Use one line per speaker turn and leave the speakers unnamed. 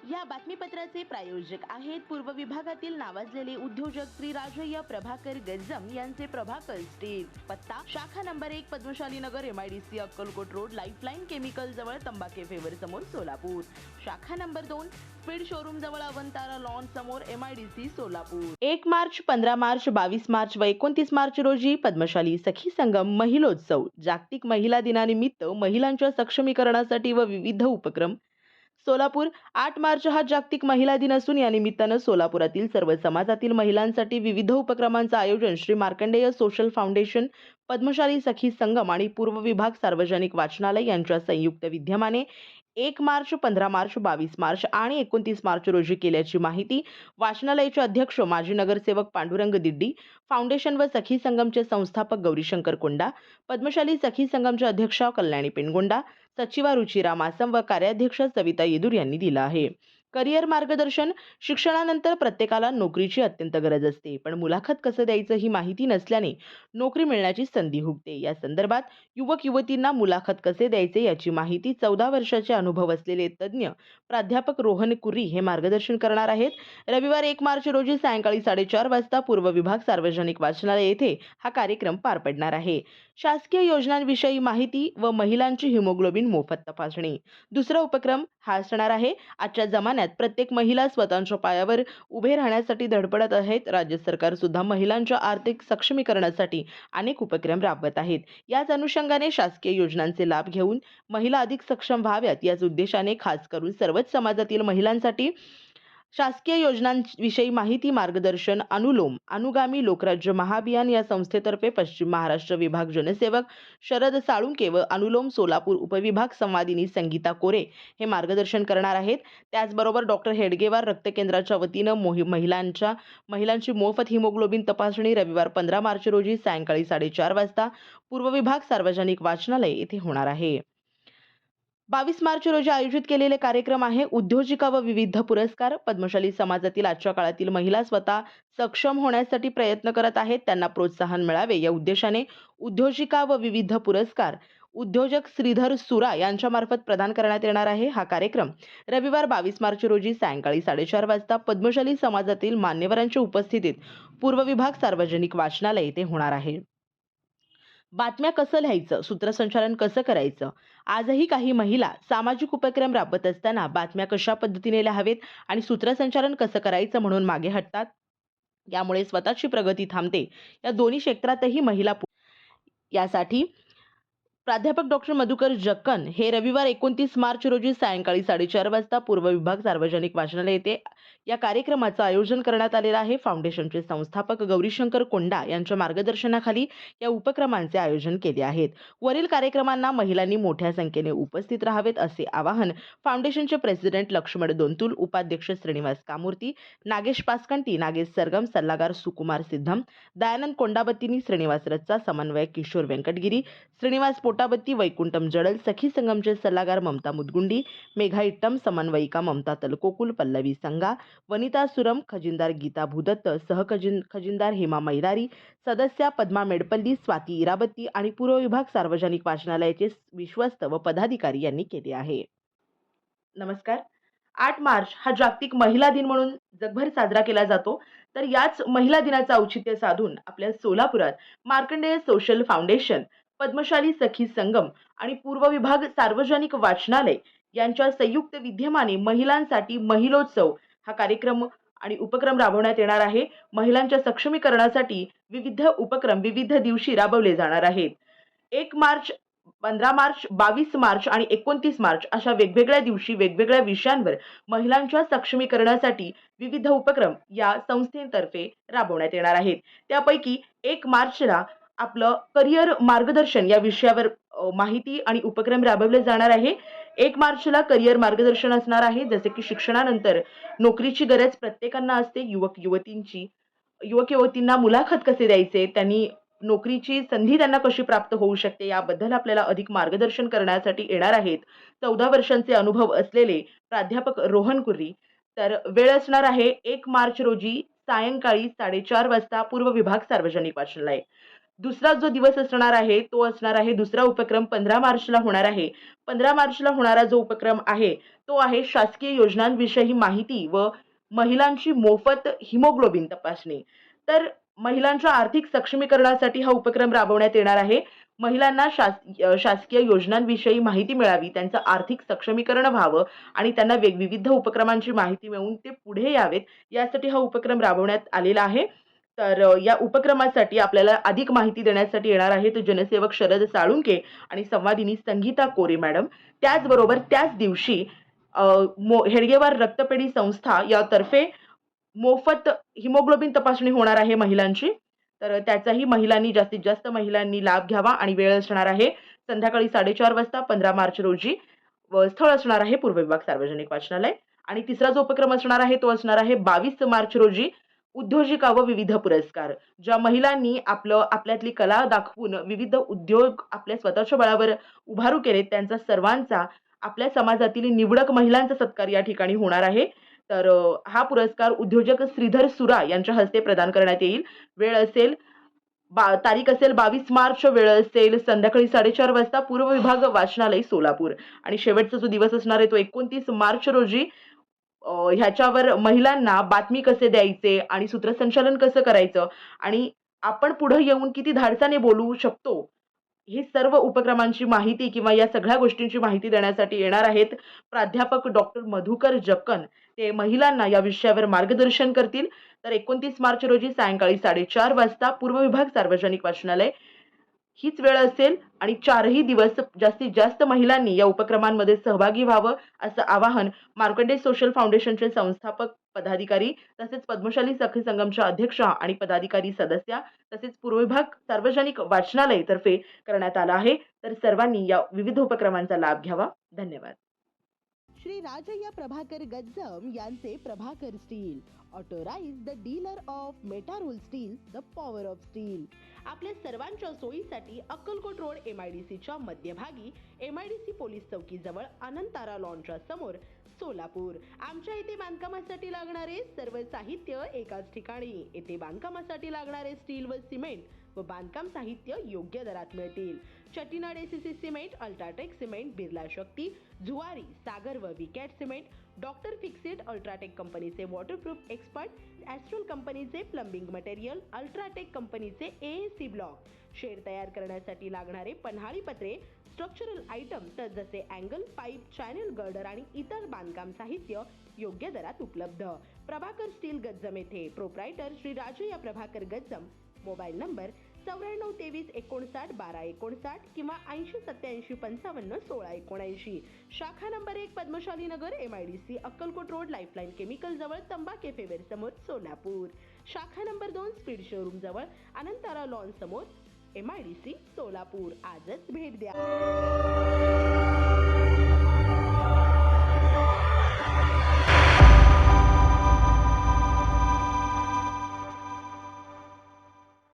या बातमीपत्राचे प्रायोजक आहेत पूर्व विभागातील नावाजलेले उद्योजक श्री राजय्य प्रभाकर गज्जम यांचे प्रभाकर स्टील। पत्ता शाखा नंबर 1 पद्मशाली नगर MIDC Akkalkot road lifeline chemical जवळ तंबाखे फेवर समोर सोलापूर। शाखा नंबर 2 स्पीड शोरूम जवळ अवंतारा लॉन समोर MIDC सोलापूर। 1 मार्च 15 मार्च 22 मार्च व 29 मार्च रोजी पद्मशाली सखी संगम महिलोत्सव। जागतिक महिला दिनानिमित्त महिलांच्या सक्षमीकरणासाठी व विविध उपक्रम। सोलापूर 8 मार्च हा जागतिक महिला दिन असून या निमित्तानं सोलापुरातील सर्व समाजातील महिलांसाठी विविध उपक्रमांचं आयोजन श्री मार्कंडेय सोशल फाउंडेशन, पद्मशाली सखी संगम आणि पूर्व विभाग सार्वजनिक वाचनालय यांच्या संयुक्त विद्यमाने 1 मार्च 15 मार्च 22 मार्च आणि 29 मार्च रोजी केल्याची माहिती वाचनालयाचे अध्यक्ष माजी नगरसेवक पांडुरंग दिड्डी, फाउंडेशन व सखी संगमचे संस्थापक गौरीशंकर कोंडा, पद्मशाली सखी संगमचे अध्यक्षा कल्याणी पेनगोंडा, सचिवा रुचिरा मासम व कार्याध्यक्ष सविता येदूर यांनी दिला आहे। करिअर मार्गदर्शन। शिक्षणानंतर प्रत्येकाला नोकरीची अत्यंत गरज असते, पण मुलाखत कसं द्यायचं ही माहिती नसल्याने नोकरी मिळण्याची संधी हुकते। या संदर्भात युवक युवतींना मुलाखत कसे द्यायचे याची माहिती 14 वर्षाचे अनुभव असलेले तज्ज्ञ प्राध्यापक रोहन कुर्री हे मार्गदर्शन करणार आहेत। रविवार 1 मार्च रोजी सायंकाळी 4:30 वाजता पूर्व विभाग सार्वजनिक वाचनालय येथे हा कार्यक्रम पार पडणार आहे। शासकीय योजनांविषयी माहिती व महिलांची हिमोग्लोबिन मोफत तपासणी। दुसरा उपक्रम हा असणार आहे। आजच्या जमान्यात प्रत्येक महिला स्वतःच्या पायावर उभे राहण्यासाठी धडपडत आहेत। राज्य सरकार सुद्धा महिलांच्या आर्थिक सक्षमीकरणासाठी अनेक उपक्रम राबवत आहेत। याच अनुषंगाने शासकीय योजनांचे लाभ घेऊन महिला अधिक सक्षम व्हाव्यात याच उद्देशाने खास करून सर्वच समाजातील महिलांसाठी शासकीय योजनांविषयी माहिती मार्गदर्शन अनुगामी लोकराज्य महाअभियान या संस्थेतर्फे पश्चिम महाराष्ट्र विभाग जनसेवक शरद साळुंके व अनुलोम सोलापूर उपविभाग संवादिनी संगीता कोरे हे मार्गदर्शन करणार आहेत। त्याचबरोबर डॉक्टर हेडगेवार रक्त केंद्राच्या वतीनं महिलांची मोफत हिमोग्लोबिन तपासणी रविवार 15 मार्च रोजी सायंकाळी 4:30 वाजता पूर्व विभाग सार्वजनिक वाचनालय येथे होणार आहे। 22 मार्च रोजी आयोजित केलेले कार्यक्रम आहे उद्योजिका व विविध पुरस्कार। पद्मशाली समाजातील आजच्या काळातील महिला स्वतः सक्षम होण्यासाठी प्रयत्न करत आहेत, त्यांना प्रोत्साहन मिळावे या उद्देशाने उद्योजिका व विविध पुरस्कार उद्योजक श्रीधर सुरा यांच्यामार्फत प्रदान करण्यात येणार आहे। हा कार्यक्रम रविवार 22 मार्च रोजी सायंकाळी 4:30 वाजता पद्मशाली समाजातील मान्यवरांच्या उपस्थितीत पूर्व विभाग सार्वजनिक वाचनालय येथे होणार आहे। बातम्या कसं लिहायचं, सूत्रसंचालन कसं करायचं। आजही काही महिला सामाजिक उपक्रम राबवत असताना बातम्या कशा पद्धतीने लिहावेत आणि सूत्रसंचालन कसं करायचं म्हणून मागे हटतात। यामुळे स्वतःची प्रगती थांबते। या दोन्ही क्षेत्रातही महिला यासाठी प्राध्यापक डॉक्टर मधुकर जक्कन हे रविवार 29 मार्च रोजी सायंकाळी 4:30 वाजता पूर्व विभाग सार्वजनिक वाचनालय येथे या कार्यक्रमाचं आयोजन करण्यात आलेलं आहे। फाउंडेशनचे संस्थापक गौरीशंकर कोंडा यांच्या मार्गदर्शनाखाली या उपक्रमांचे आयोजन केले आहेत। वरील कार्यक्रमांना महिलांनी मोठ्या संख्येने उपस्थित राहावेत असे आवाहन फाउंडेशनचे प्रेसिडेंट लक्ष्मण दोंतुल, उपाध्यक्ष श्रीनिवास कामूर्ती, नागेश पासकंटी, नागेश सरगम, सल्लागार सुकुमार सिद्धम, दयानंद कोंडाबत्तीनी, श्रीनिवास रच्चा, समन्वयक किशोर वेंकटगिरी, श्रीनिवास पोटाबत्ती, वैकुंठम जडल, सखी संगमचे सल्लागार ममता मुदगुंडी, मेघा इट्टम, समन्वयिका ममता तलकोकुल, पल्लवी संगा, वनिता सुरम, खजिनदार गीता भूदत्त, खजिनदार हेमा मैरारी, सदस्या पद्मा मेडपल्ली, स्वाती इराबत्ती आणि पूर्व विभाग सार्वजनिक वाचनालयाचे विश्वस्त व पदाधिकारी यांनी केले आहे। नमस्कार। 8 मार्च हा जागतिक महिला दिन म्हणून जगभर साजरा केला जातो। तर याच महिला दिनाचं औचित्य साधून आपल्या सोलापुरात मार्कंडेय सोशल फाउंडेशन, पद्मशाली सखी संगम आणि पूर्व विभाग सार्वजनिक वाचनालय यांच्या संयुक्त विद्यमाने महिलांसाठी महिलोत्सव हा कार्यक्रम आणि उपक्रम राबवण्यात येणार आहे। महिलांच्या सक्षमीकरणासाठी विविध उपक्रम विविध दिवशी राबवले जाणार आहेत। 1 मार्च 15 मार्च 22 मार्च आणि 29 मार्च अशा वेगवेगळ्या दिवशी वेगवेगळ्या विषयांवर महिलांच्या सक्षमीकरणासाठी विविध उपक्रम या संस्थेतर्फे राबवण्यात येणार आहेत। त्यापैकी 1 मार्चला आपलं करिअर मार्गदर्शन या विषयावर माहिती आणि उपक्रम राबवले जाणार आहे। 1 मार्चला करिअर मार्गदर्शन असणार आहे, जसे की शिक्षणानंतर नोकरीची गरज प्रत्येकांना असते। युवक युवतींना मुलाखत कसे द्यायचे, त्यांनी नोकरीची संधी त्यांना कशी प्राप्त होऊ शकते याबद्दल आपल्याला अधिक मार्गदर्शन करण्यासाठी येणार आहेत 14 वर्षांचे अनुभव असलेले प्राध्यापक रोहन कुर्री। तर वेळ असणार आहे 1 मार्च रोजी सायंकाळी 4:30 वाजता पूर्व विभाग सार्वजनिक वाचनालय। दुसरा जो दिवस असणार आहे तो असणार आहे दुसरा उपक्रम 15 मार्चला होणार आहे। 15 मार्चला होणारा जो उपक्रम आहे तो आहे शासकीय योजनांविषयी माहिती व महिलांची मोफत हिमोग्लोबिन तपासणी. तर महिलांच्या आर्थिक सक्षमीकरणासाठी हा उपक्रम राबवण्यात येणार आहे. महिलांना शासकीय योजनांविषयी माहिती मिळावी, त्यांचं आर्थिक सक्षमीकरण व्हावं आणि त्यांना विविध उपक्रमांची माहिती मिळवून ते पुढे यावेत, यासाठी हा उपक्रम राबवण्यात आलेला आहे. तर या उपक्रमासाठी आपल्याला अधिक माहिती देण्यासाठी येणार आहेत जनसेवक शरद साळुंके आणि संवादिनी संगीता कोरे मॅडम. त्याचबरोबर त्याच दिवशी हेडगेवार रक्तपेढी संस्था यातर्फे मोफत हिमोग्लोबिन तपासणी होणार आहे महिलांची. तर त्याचाही जास्तीत जास्त महिलांनी लाभ घ्यावा आणि वेळ असणार आहे संध्याकाळी 4:30 वाजता 15 मार्च रोजी व स्थळ असणार आहे पूर्व विभाग सार्वजनिक वाचनालय. आणि तिसरा जो उपक्रम असणार आहे तो असणार आहे 22 मार्च रोजी उद्योजिका व विविध पुरस्कार. ज्या महिलांनी आपल्यातली कला दाखवून विविध उद्योग आपल्या स्वतःच्या बळावर उभारू केलेत, त्यांचा सर्वांचा आपल्या समाजातील निवडक महिलांचा सत्कार या ठिकाणी होणार आहे. तर हा पुरस्कार उद्योजक श्रीधर सुरा यांच्या हस्ते प्रदान करण्यात येईल. वेळ असेल तारीख असेल 22 मार्च, वेळ असेल संध्याकाळी 4:30 वाजता, पूर्व विभाग वाचनालय सोलापूर. आणि शेवटचा जो दिवस असणार आहे तो 29 मार्च रोजी ह्याच्यावर महिलांना बातमी कसे द्यायचे आणि सूत्रसंचालन कसं करायचं आणि आपण पुढे येऊन किती धाडसाने बोलू शकतो, हे सर्व उपक्रमांची माहिती किंवा या सगळ्या गोष्टींची माहिती देण्यासाठी येणार आहेत प्राध्यापक डॉक्टर मधुकर जक्कन. ते महिलांना या विषयावर मार्गदर्शन करतील. तर 29 मार्च रोजी सायंकाळी 4:30 वाजता पूर्व विभाग सार्वजनिक वाचनालय हीच वेळ असेल आणि 4ही दिवस जास्तीत जास्त महिलांनी या उपक्रमांमध्ये सहभागी व्हावं असं आवाहन मार्कंडेय सोशल फाउंडेशनचे संस्थापक पदाधिकारी तसेच पद्मशाली सखी संगमच्या अध्यक्षा आणि पदाधिकारी सदस्या तसेच पूर्व विभाग सार्वजनिक वाचनालय तर्फे करण्यात आला आहे. तर सर्वांनी या विविध उपक्रमांचा लाभ घ्यावा. धन्यवाद. श्री राजय्या प्रभाकर गज्जम यांचे Prabhakar steel, authorise the dealer of Metarol steel, the power of steel. आपल्या सर्वांच्या सोयीसाठी अक्कलकोट रोड MIDCच्या मध्यभागी MIDC पोलीस चौकी जवळ अनंतारा लॉनच्या समोर सोलापूर. आमच्या इथे बांधकामासाठी लागणारे सर्व साहित्य एकाच ठिकाणी. येथे बांधकामासाठी लागणारे स्टील व सिमेंट व बांधकाम साहित्य योग्य दरात मिळतील. Chettinad ACC cement, UltraTech cement, Birla Shakti, Zuari, Sagar व Vicat cement, doctor Fixit, UltraTech कंपनीचे वॉटरप्रूफ एक्सपर्ट, ॲस्ट्रल कंपनीचे प्लंबिंग मटेरियल, अल्ट्राटेक कंपनीचे AAC ब्लॉक, शेड तयार करण्यासाठी लागणारे पन्हाळी पत्रे, स्ट्रक्चरल आयटम तर जसे अँगल, पाईप, चॅनल गर्डर आणि इतर बांधकाम साहित्य योग्य दरात उपलब्ध. प्रभाकर स्टील गज्जम येथे. Proprietor Shri Rajayya Prabhakar Gajjam. Mobile number 9493591259 किंवा 8087551679. शाखा नंबर 1 पद्मशाली नगर MIDC Akkalkot road lifeline chemical जवळ तंबा कॅफे वेर समोर सोलापूर. शाखा नंबर 2 स्पीड शोरूम जवळ अनंतारा लॉन समोर MIDC सोलापूर. आजच भेट द्या.